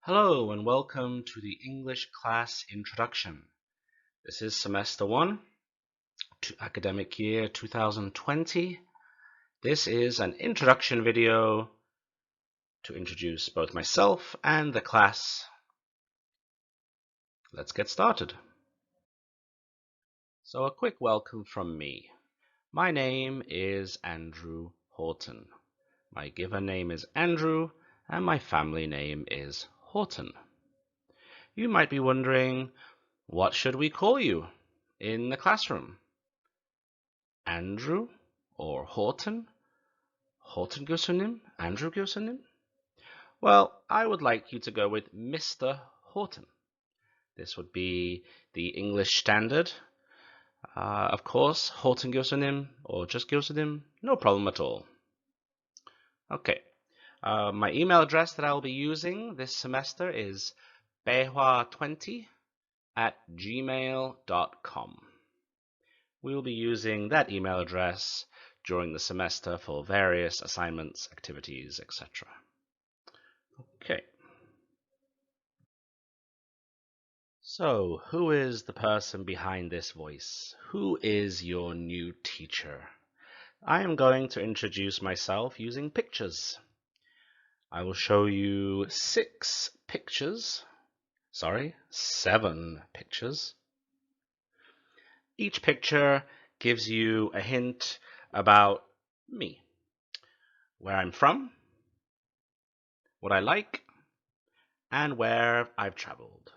Hello and welcome to the English class introduction. This is semester 1, academic year 2020. This is an introduction video to introduce both myself and the class. Let's get started. So a quick welcome from me. My name is Andrew Houghton. My given name is Andrew and my family name is Houghton. You might be wondering, what should we call you in the classroom? Andrew or Houghton? Houghton 교수님? Andrew 교수님? Well, I would like you to go with Mr. Houghton. This would be the English standard. Of course, Houghton 교수님 or just 교수님, no problem at all. Okay, my email address that I will be using this semester is baewha20@gmail.com. We will be using that email address during the semester for various assignments, activities, etc. Okay. So, who is the person behind this voice? Who is your new teacher? I am going to introduce myself using pictures. I will show you 7 pictures. Each picture gives you a hint about me, where I'm from, what I like, and where I've traveled.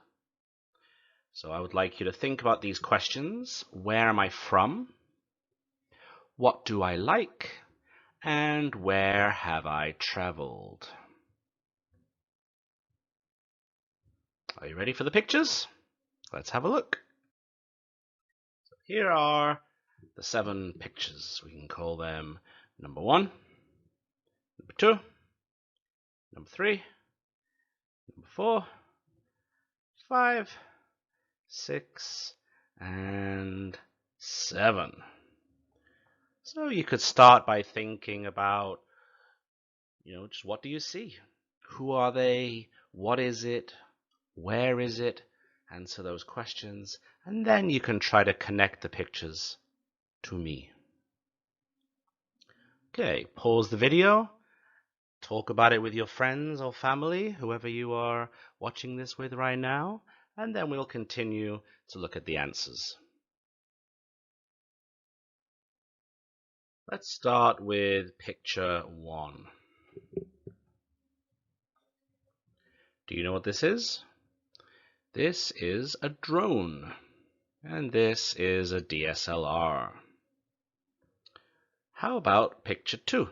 So I would like you to think about these questions. Where am I from? What do I like? And where have I traveled? Are you ready for the pictures? Let's have a look. So here are the 7 pictures. We can call them number 1, number 2, number 3, number 4, 5, 6, and 7. So you could start by thinking about, just what do you see? Who are they? What is it? Where is it? Answer those questions, and then you can try to connect the pictures to me. Okay, pause the video. Talk about it with your friends or family, whoever you are watching this with right now, and then we'll continue to look at the answers. Let's start with picture 1. Do you know what this is? This is a drone, and this is a DSLR. How about picture 2?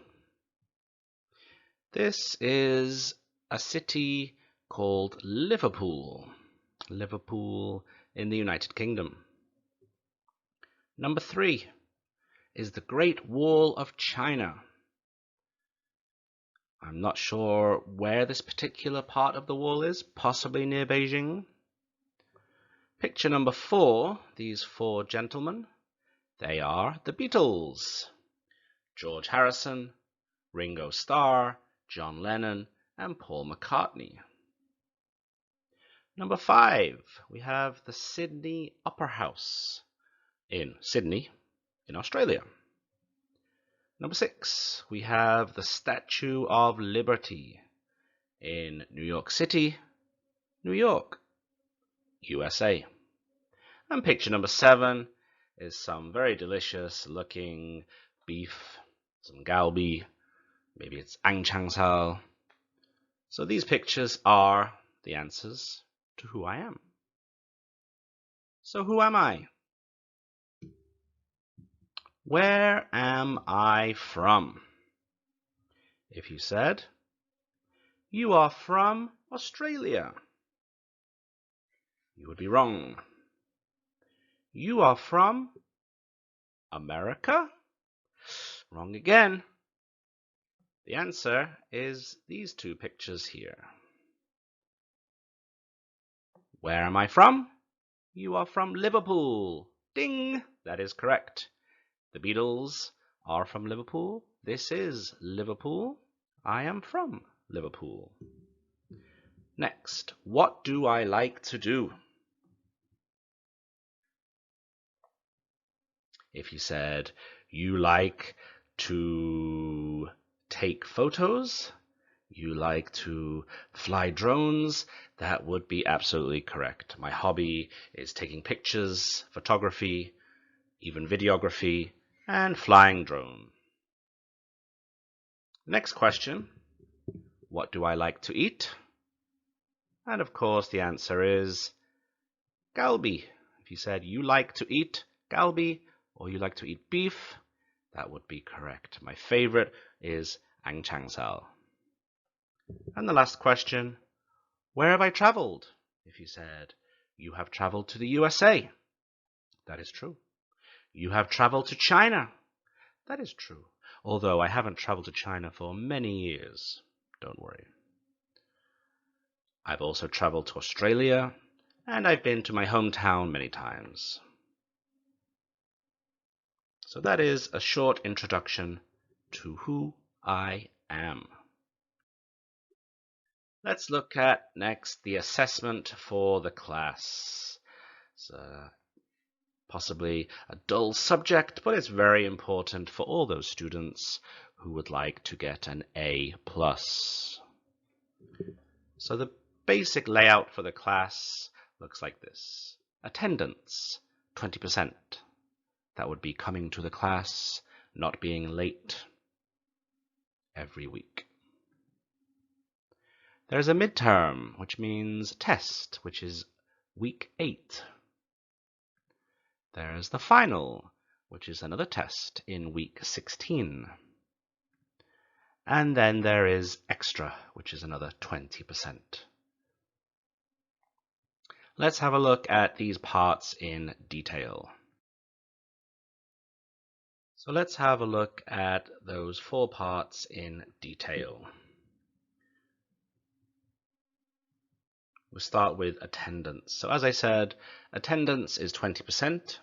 This is a city called Liverpool. Liverpool in the United Kingdom. Number 3 is the Great Wall of China. I'm not sure where this particular part of the wall is, possibly near Beijing. Picture number 4, these 4 gentlemen, they are the Beatles. George Harrison, Ringo Starr, John Lennon, and Paul McCartney. Number 5, we have the Sydney Opera House in Sydney, in Australia. Number 6, we have the Statue of Liberty in New York City, New York, USA. And picture number 7 is some very delicious looking beef, some galbi, maybe it's angchangsal. So these pictures are the answers to who I am. So who am I? Where am I from? If you said, you are from Australia, you would be wrong. You are from America? Wrong again. The answer is these 2 pictures here. Where am I from? You are from Liverpool. Ding! That is correct. The Beatles are from Liverpool. This is Liverpool. I am from Liverpool. Next, what do I like to do? If you said you like to take photos, you like to fly drones, that would be absolutely correct. My hobby is taking pictures, photography, even videography, and flying drone. Next question, what do I like to eat? And of course the answer is galbi. If you said you like to eat galbi or you like to eat beef, that would be correct. My favorite is angchangsal. And the last question, where have I traveled? If you said you have traveled to the USA, that is true. You have traveled to China, that is true. Although I haven't traveled to China for many years, don't worry. I've also traveled to Australia, and I've been to my hometown many times. So that is a short introduction to who I am. Let's look at next the assessment for the class. It's possibly a dull subject, but it's very important for all those students who would like to get an A+. So the basic layout for the class looks like this. Attendance, 20%. That would be coming to the class, not being late every week. There's a midterm, which means test, which is week 8. There's the final, which is another test in week 16. And then there is extra, which is another 20%. Let's have a look at these parts in detail. So let's have a look at those 4 parts in detail. We'll start with attendance. So as I said, attendance is 20%.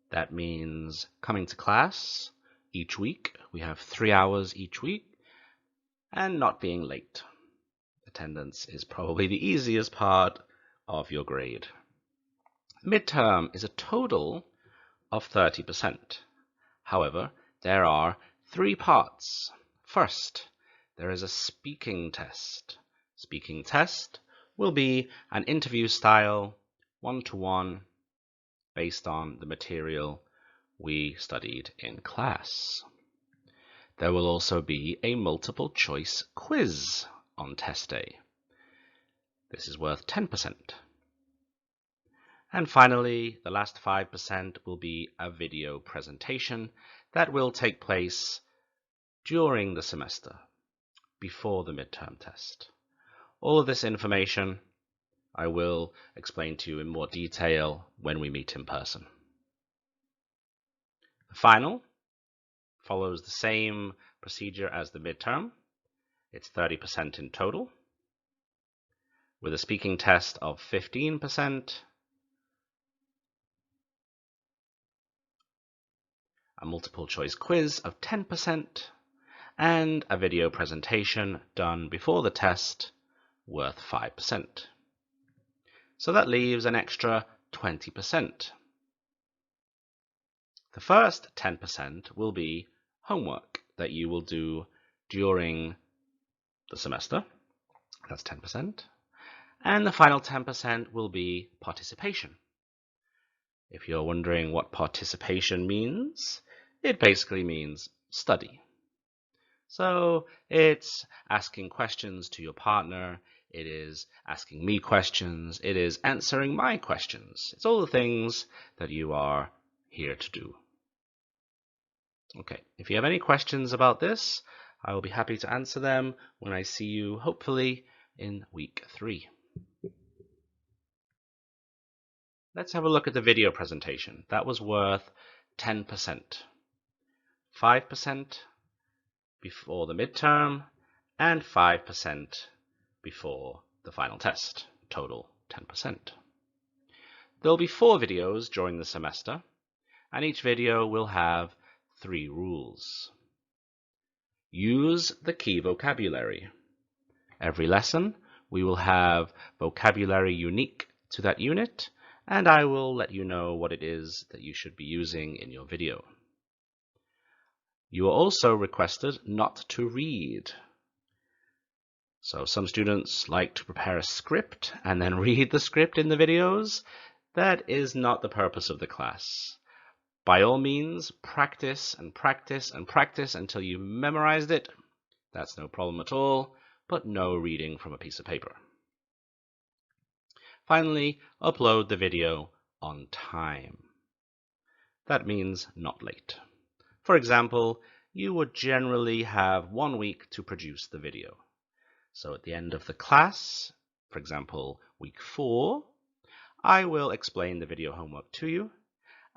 That means coming to class each week. We have 3 hours each week, and not being late. Attendance is probably the easiest part of your grade. Midterm is a total of 30%. However, there are 3 parts. First, there is a speaking test. Speaking test will be an interview style, one-to-one, based on the material we studied in class. There will also be a multiple choice quiz on test day. This is worth 10%. And finally, the last 5% will be a video presentation that will take place during the semester, before the midterm test. All of this information I will explain to you in more detail when we meet in person. The final follows the same procedure as the midterm. It's 30% in total, with a speaking test of 15%, a multiple choice quiz of 10%, and a video presentation done before the test worth 5%. So that leaves an extra 20%. The first 10% will be homework that you will do during the semester. That's 10%. And the final 10% will be participation. If you're wondering what participation means, it basically means study. So it's asking questions to your partner, it is asking me questions, it is answering my questions. It's all the things that you are here to do. Okay, if you have any questions about this, I will be happy to answer them when I see you, hopefully, in week 3. Let's have a look at the video presentation. That was worth 10%. 5% before the midterm, and 5% before the final test. Total 10%. There will be 4 videos during the semester, and each video will have 3 rules. Use the key vocabulary. Every lesson We will have vocabulary unique to that unit, and I will let you know what it is that you should be using in your video. You are also requested not to read. So some students like to prepare a script and then read the script in the videos. That is not the purpose of the class. By all means, practice and practice and practice until you memorized it. That's no problem at all, but no reading from a piece of paper. Finally, upload the video on time. That means not late. For example, you would generally have 1 week to produce the video. So at the end of the class, for example, week 4, I will explain the video homework to you,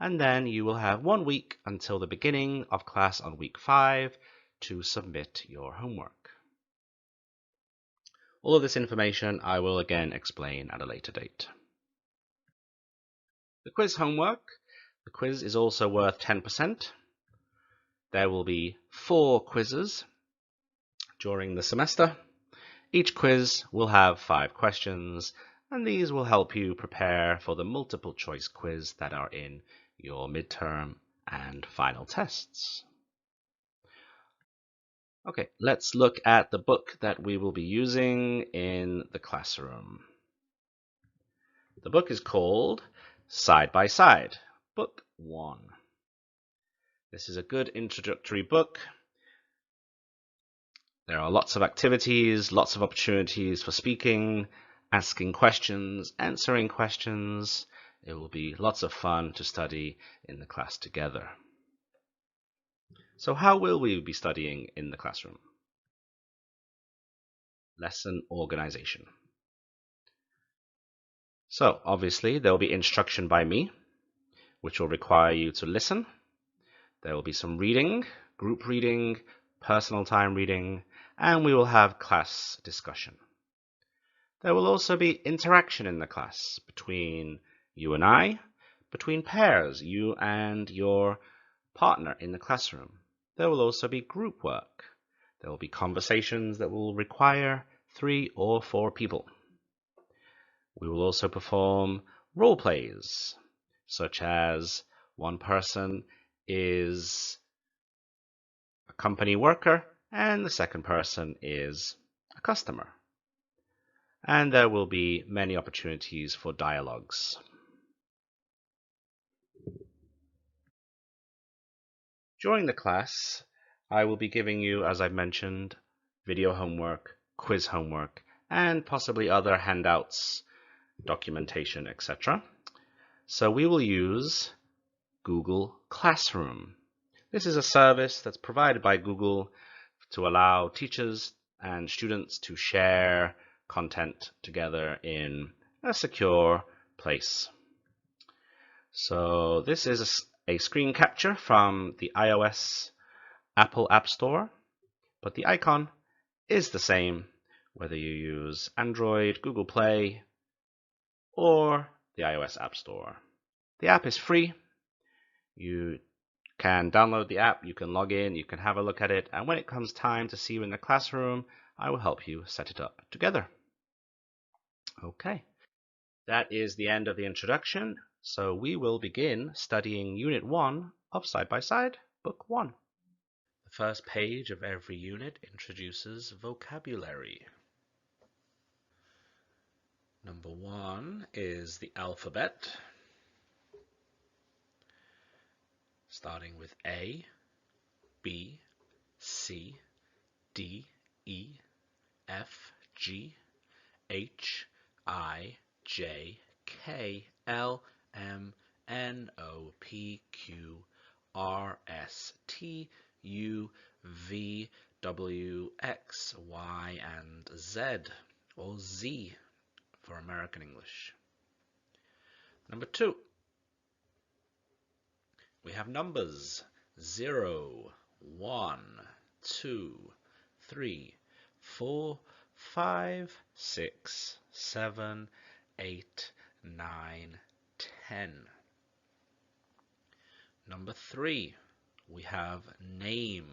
and then you will have 1 week until the beginning of class on week 5 to submit your homework. All of this information I will again explain at a later date. The quiz homework. The quiz is also worth 10%. There will be 4 quizzes during the semester. Each quiz will have 5 questions, and these will help you prepare for the multiple choice quiz that are in your midterm and final tests. Okay, let's look at the book that we will be using in the classroom. The book is called Side by Side, Book 1. This is a good introductory book. There are lots of activities, lots of opportunities for speaking, asking questions, answering questions. It will be lots of fun to study in the class together. So how will we be studying in the classroom? Lesson organization. So obviously there will be instruction by me, which will require you to listen. There will be some reading, group reading, personal time reading, and we will have class discussion. There will also be interaction in the class between you and I, between pairs, you and your partner in the classroom. There will also be group work. There will be conversations that will require 3 or 4 people. We will also perform role plays, such as one person is a company worker and the second person is a customer. And there will be many opportunities for dialogues. During the class, I will be giving you, as I've mentioned, video homework, quiz homework, and possibly other handouts, documentation, etc. So we will use Google Classroom. This is a service that's provided by Google to allow teachers and students to share content together in a secure place. So this is a screen capture from the iOS Apple App Store, but the icon is the same whether you use Android, Google Play, or the iOS App Store. The app is free. You can download the app, you can log in, you can have a look at it, and when it comes time to see you in the classroom, I will help you set it up together. Okay, that is the end of the introduction, so we will begin studying Unit 1 of Side by Side, Book 1. The first page of every unit introduces vocabulary. Number 1 is the alphabet, starting with A, B, C, D, E, F, G, H, I, J, K, L, M, N, O, P, Q, R, S, T, U, V, W, X, Y, and Z, or Z for American English. Number 2, we have numbers 0, 1, 2, 3, 4, 5, 6, 7, 8, 9, 10. Number 3, we have name.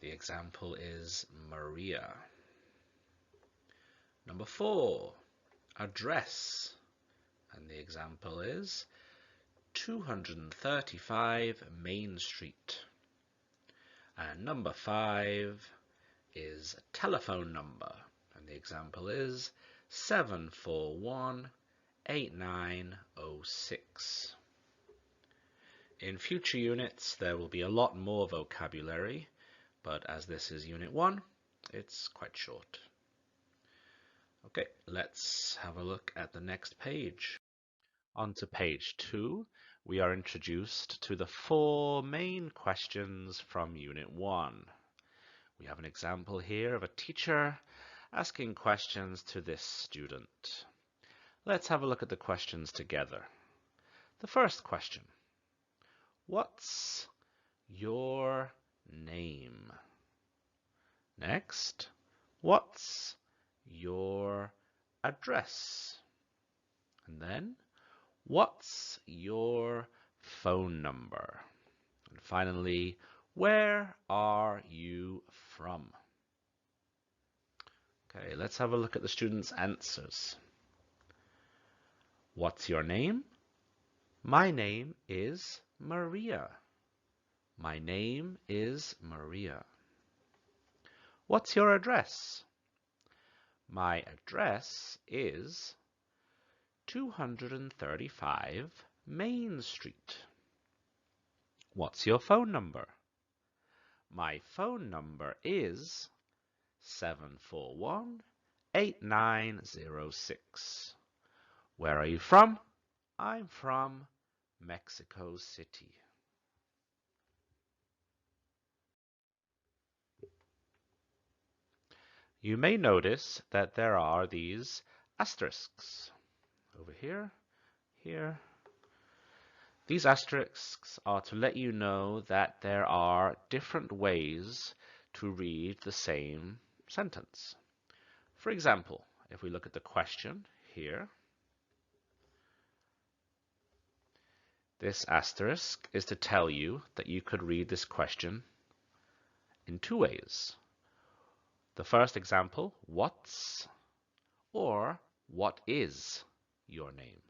The example is Maria. Number 4, address. And the example is 235 Main Street. And number 5 is telephone number. And the example is 741-8906. In future units, there will be a lot more vocabulary, but as this is Unit 1, it's quite short. Okay, let's have a look at the next page. On to page 2, we are introduced to the 4 main questions from Unit 1. We have an example here of a teacher asking questions to this student. Let's have a look at the questions together. The first question: what's your name? Next, what's your address? And then, what's your phone number? And finally, where are you from? Okay, let's have a look at the students' answers. What's your name? My name is Maria. My name is Maria. What's your address? My address is 235 Main Street. What's your phone number? My phone number is 741-8906. Where are you from? I'm from Mexico City. You may notice that there are these asterisks over here, here. These asterisks are to let you know that there are different ways to read the same sentence. For example, if we look at the question here, this asterisk is to tell you that you could read this question in 2 ways. The first example, what's, or what is your name?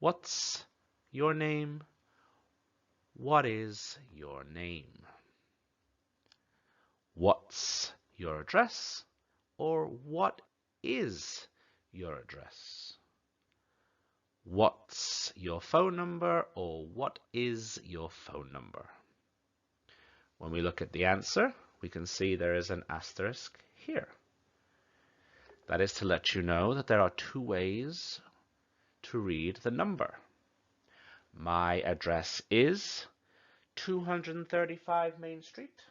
What's your name? What is your name? What's your address? Or what is your address? What's your phone number? Or what is your phone number? When we look at the answer, we can see there is an asterisk here. That is to let you know that there are 2 ways to read the number. My address is 235 Main Street,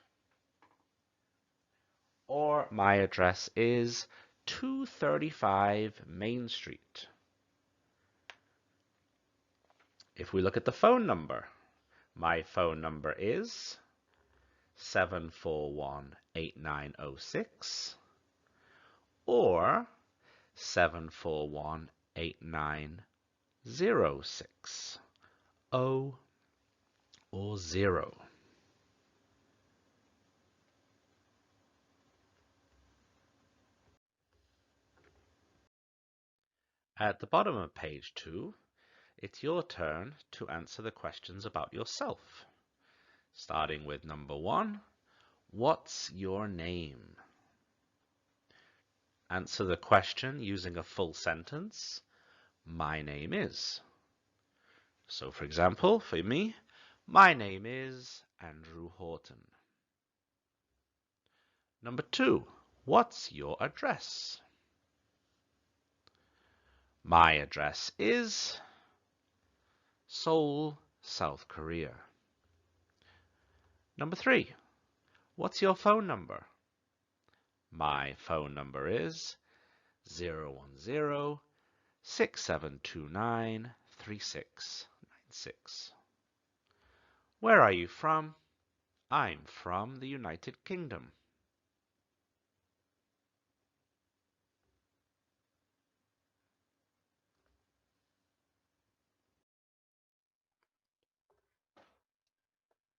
or my address is 235 Main Street. If we look at the phone number, my phone number is 741-8906 or 741-8906. O or 0. At the bottom of page 2, it's your turn to answer the questions about yourself. Starting with number 1, what's your name? Answer the question using a full sentence. My name is. So for example, for me, my name is Andrew Houghton. Number 2, what's your address? My address is Seoul, South Korea. Number 3, what's your phone number? My phone number is 010-6729-3696. Where are you from? I'm from the United Kingdom.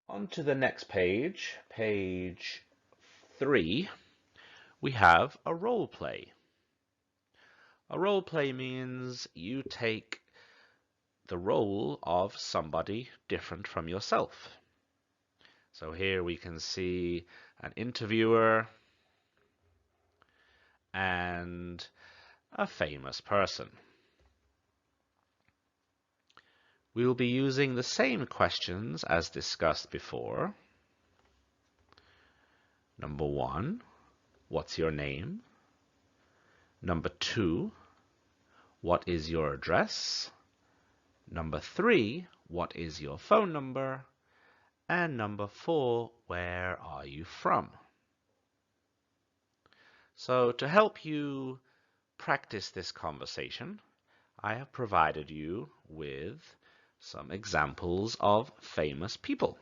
On to the next page, page 3, we have a role play. A role play means you take the role of somebody different from yourself. So here we can see an interviewer and a famous person. We will be using the same questions as discussed before. Number 1, what's your name? Number 2, what is your address? Number 3, what is your phone number? And number 4, where are you from? So to help you practice this conversation, I have provided you with some examples of famous people.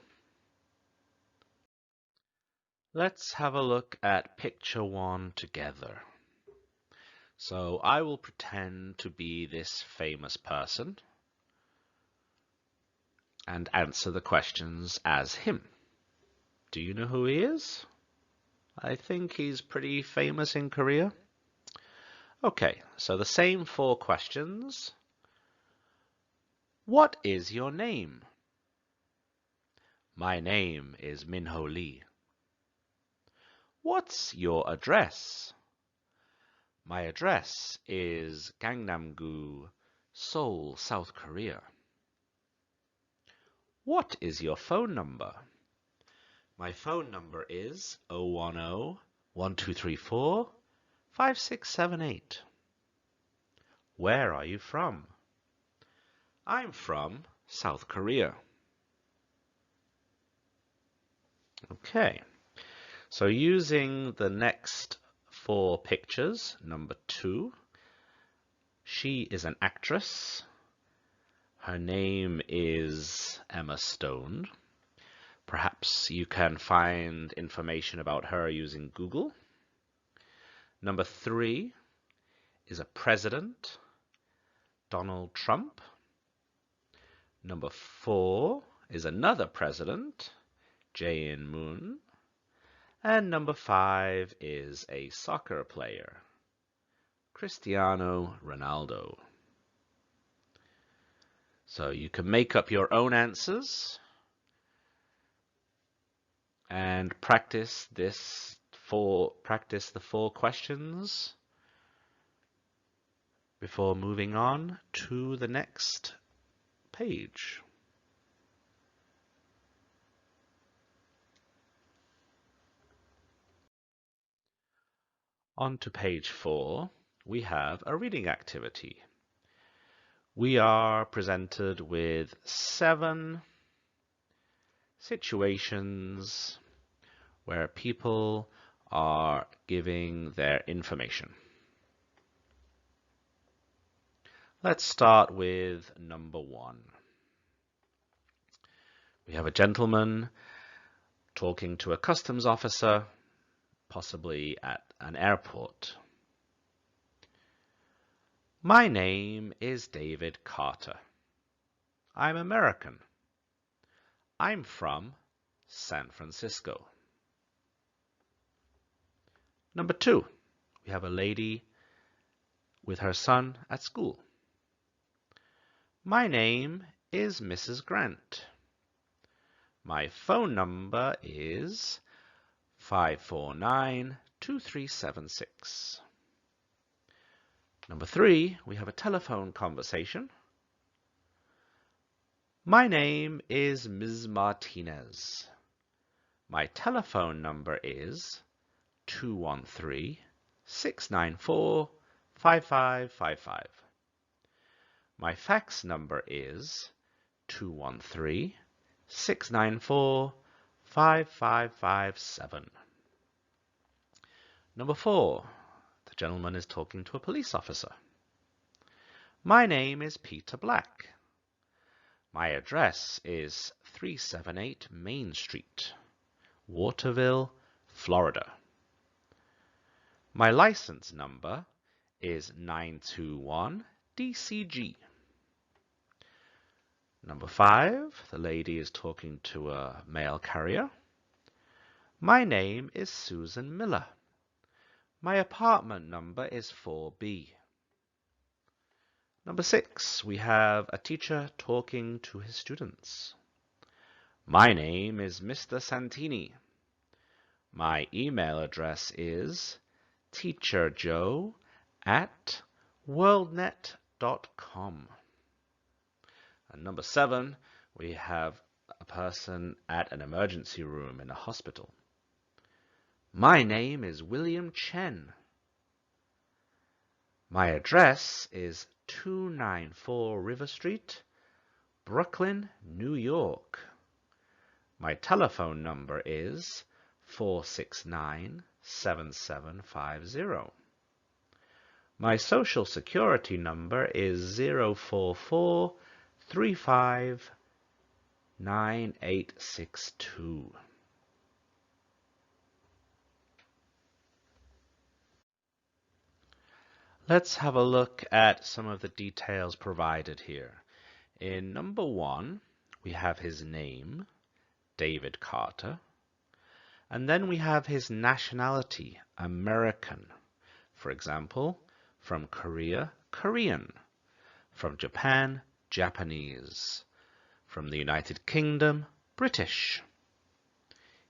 Let's have a look at picture 1 together. So I will pretend to be this famous person and answer the questions as him. Do you know who he is? I think he's pretty famous in Korea. Okay, so the same 4 questions. What is your name? My name is Minho Lee. What's your address? My address is Gangnam-gu, Seoul, South Korea. What is your phone number? My phone number is 010-1234-5678. Where are you from? I'm from South Korea. Okay, so using the next 4 pictures, number 2, she is an actress. Her name is Emma Stone. Perhaps you can find information about her using Google. Number 3 is a president, Donald Trump. Number 4 is another president, Jae-in-moon. And number 5 is a soccer player, Cristiano Ronaldo. So you can make up your own answers and practice the 4 questions before moving on to the next page. On to page 4, we have a reading activity. We are presented with 7 situations where people are giving their information. Let's start with number 1. We have a gentleman talking to a customs officer, possibly at an airport. My name is David Carter. I'm American. I'm from San Francisco. Number 2, we have a lady with her son at school. My name is Mrs. Grant. My phone number is 549-2376. Number 3, we have a telephone conversation. My name is Ms. Martinez. My telephone number is 213-694-5555. My fax number is 213-694-5557. Number 4, the gentleman is talking to a police officer. My name is Peter Black. My address is 378 Main Street, Waterville, Florida. My license number is 921 DCG. Number 5, the lady is talking to a mail carrier. My name is Susan Miller. My apartment number is 4B. Number 6, we have a teacher talking to his students. My name is Mr. Santini. My email address is teacherjoe@worldnet.com. And number 7, we have a person at an emergency room in a hospital. My name is William Chen. My address is 294 River Street, Brooklyn, New York. My telephone number is 469-7750. My social security number is 044359862. Let's have a look at some of the details provided here. In number 1, we have his name, David Carter, and then we have his nationality, American. For example, from Korea, Korean. From Japan, Japanese. From the United Kingdom, British.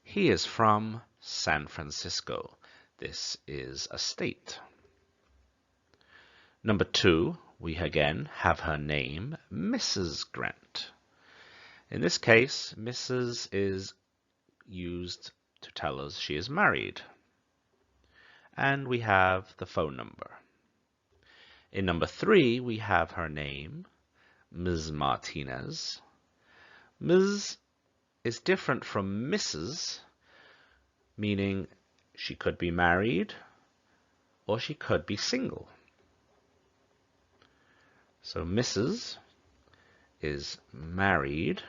He is from San Francisco. This is a state. Number 2, we again have her name, Mrs. Grant. In this case, Mrs. is used to tell us she is married. And we have the phone number. In number 3, we have her name, Ms. Martinez. Ms. is different from Mrs., meaning she could be married or she could be single. So Mrs. is married.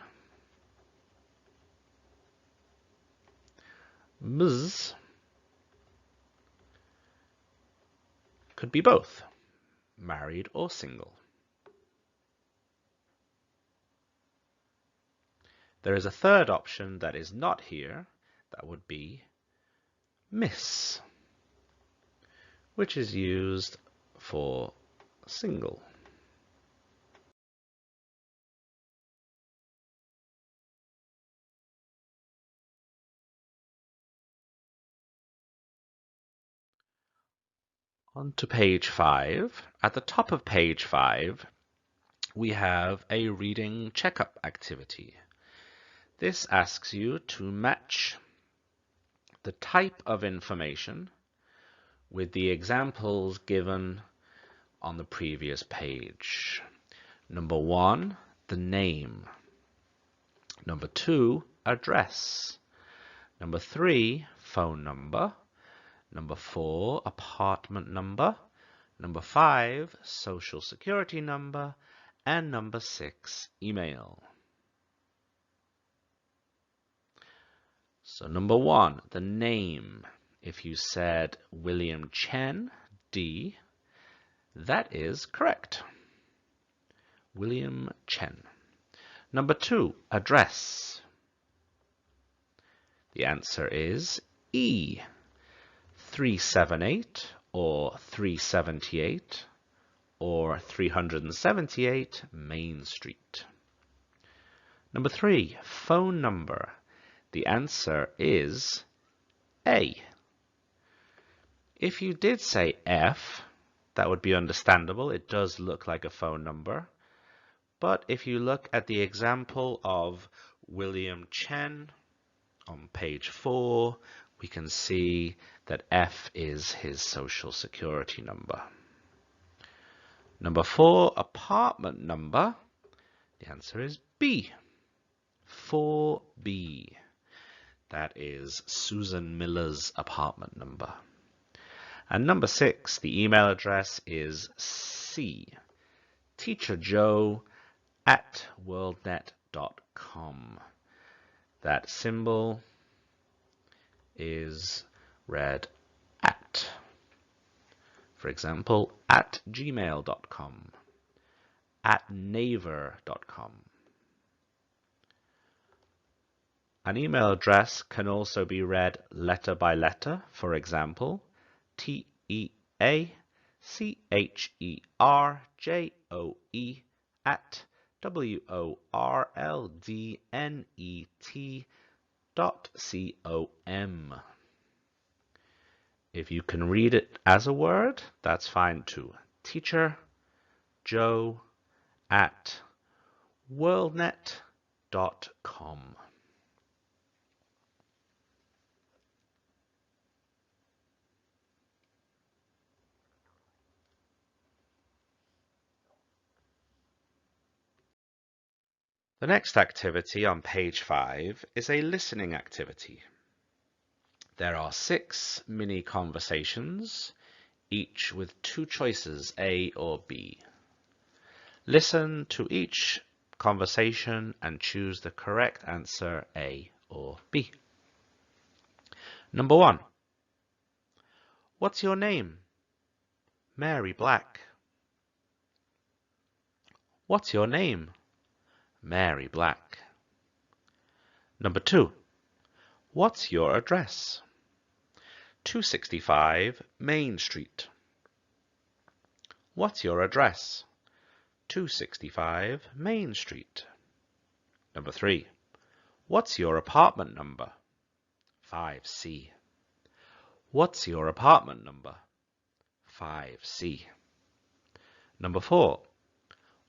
Ms. could be both, married or single. There is a third option that is not here. That would be Miss, which is used for single. On to page 5. At the top of page 5, we have a reading checkup activity. This asks you to match the type of information with the examples given on the previous page. Number 1, the name. Number 2, address. Number 3, phone number. Number 4, apartment number. Number 5, social security number. And number 6, email. So number 1, the name. If you said William Chen, D, that is correct. William Chen. Number 2, address. The answer is E, 378 or 378 or 378 Main Street. Number 3, phone number. The answer is A. If you did say F, that would be understandable. It does look like a phone number. But if you look at the example of William Chen on page 4, we can see that F is his social security number. Number 4, apartment number. The answer is B, 4B. That is Susan Miller's apartment number. And number 6, the email address is C, teacherjoe@worldnet.com. That symbol is read at. For example, at gmail.com, at naver.com. An email address can also be read letter by letter. For example, TEA CHERJOE at WORLDNET.com. If you can read it as a word, that's fine too. Teacher Joe at worldnet.com. The next activity on page 5 is a listening activity. There are 6 mini conversations, each with 2 choices, A or B. Listen to each conversation and choose the correct answer, A or B. Number 1. What's your name? Mary Black. What's your name? Mary Black. Number 2. What's your address? 265 Main Street. What's your address? 265 Main Street. Number 3. What's your apartment number? 5C. What's your apartment number? 5C. Number 4.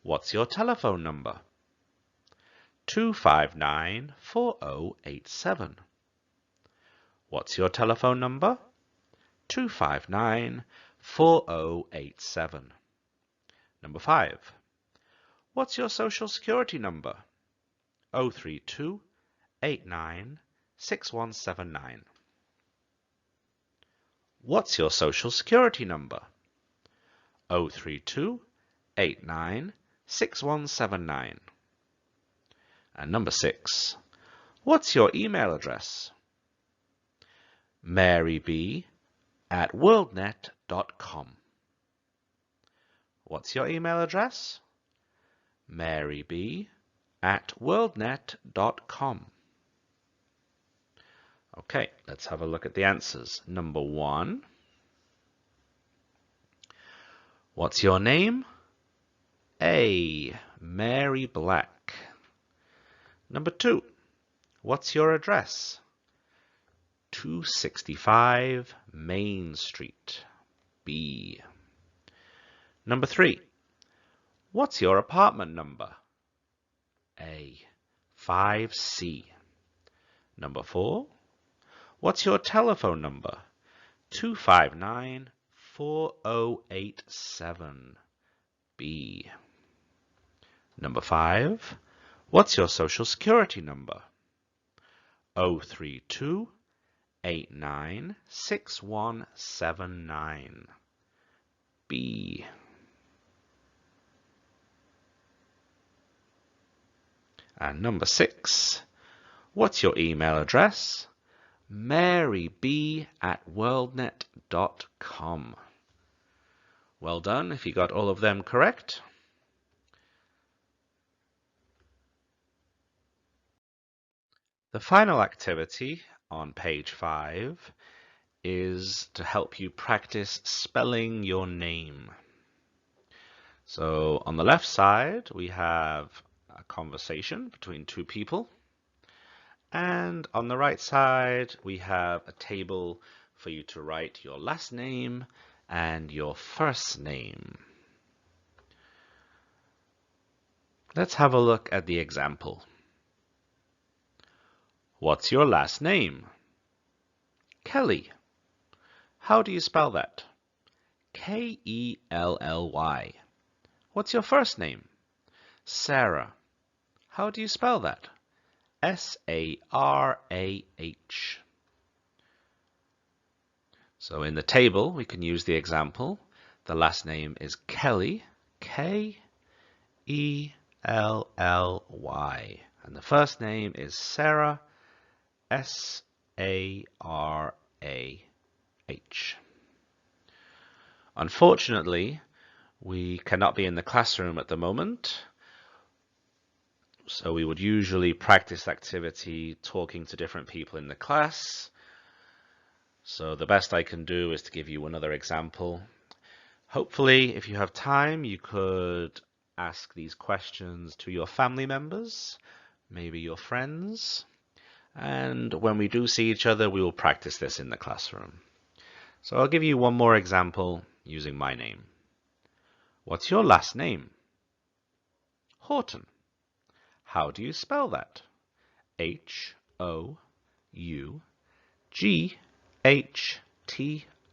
What's your telephone number? 259-4087. What's your telephone number? 259-4087. Number 5. What's your social security number? 032-89-6179. What's your social security number? 032-89-6179. And number 6. What's your email address? maryb@worldnet.com. What's your email address? maryb@worldnet.com. Okay, let's have a look at the answers. Number 1. What's your name? A. Mary Black. Number 2. What's your address? 265 Main Street. B. Number 3. What's your apartment number? A. 5C. Number 4. What's your telephone number? 259-4087. B. Number 5. What's your social security number? 032-89-6179. B. And number 6. What's your email address? maryb@worldnet.com. Well done if you got all of them correct. The final activity on page 5 is to help you practice spelling your name. So on the left side we have a conversation between 2 people, and on the right side we have a table for you to write your last name and your first name. Let's have a look at the example. What's your last name? Kelly. How do you spell that? K-E-L-L-Y. What's your first name? Sarah. How do you spell that? S-A-R-A-H. So in the table, we can use the example. The last name is Kelly, K-E-L-L-Y. And the first name is Sarah, S-A-R-A-H. Unfortunately, we cannot be in the classroom at the moment, so we would usually practice activity talking to different people in the class. So the best I can do is to give you another example. Hopefully, if you have time, you could ask these questions to your family members, maybe your friends, and when we do see each other, we will practice this in the classroom. So I'll give you one more example using my name. What's your last name? Houghton. How do you spell that?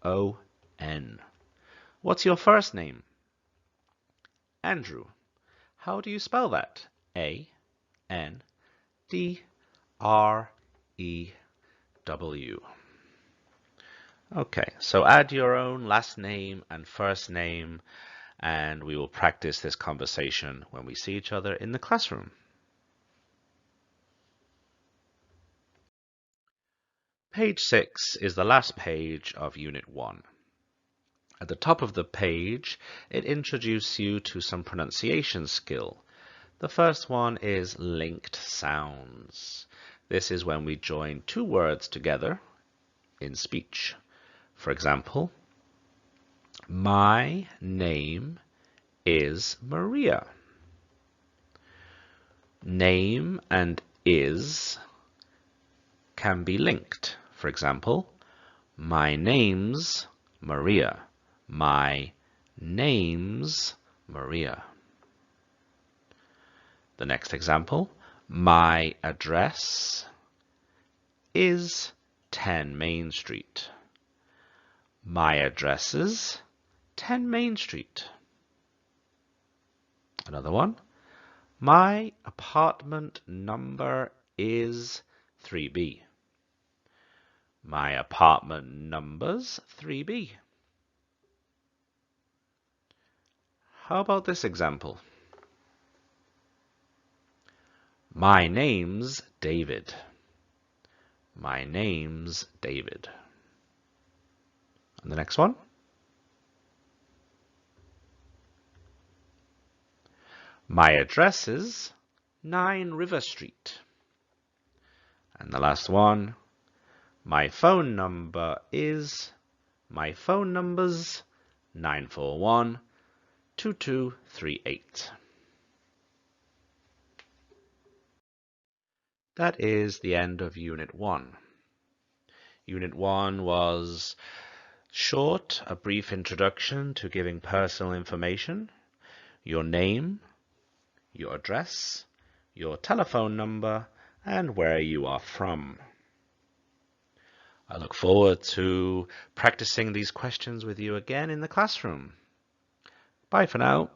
Houghton. What's your first name? Andrew. How do you spell that? Andrew. Okay, so add your own last name and first name, and we will practice this conversation when we see each other in the classroom. Page 6 is the last page of Unit 1. At the top of the page, it introduces you to some pronunciation skill. The first one is linked sounds. This is when we join two words together in speech. For example, my name is Maria. Name and is can be linked. For example, my name's Maria. My name's Maria. The next example, my address is 10 Main Street. My address is 10 Main Street. Another one, my apartment number is 3B. My apartment number's 3B. How about this example? My name's David. My name's David. And the next one? My address is 9 River Street. And the last one, my phone number's 941-2238. That is the end of Unit 1. Unit 1 was short, a brief introduction to giving personal information, your name, your address, your telephone number, and where you are from. I look forward to practicing these questions with you again in the classroom. Bye for now.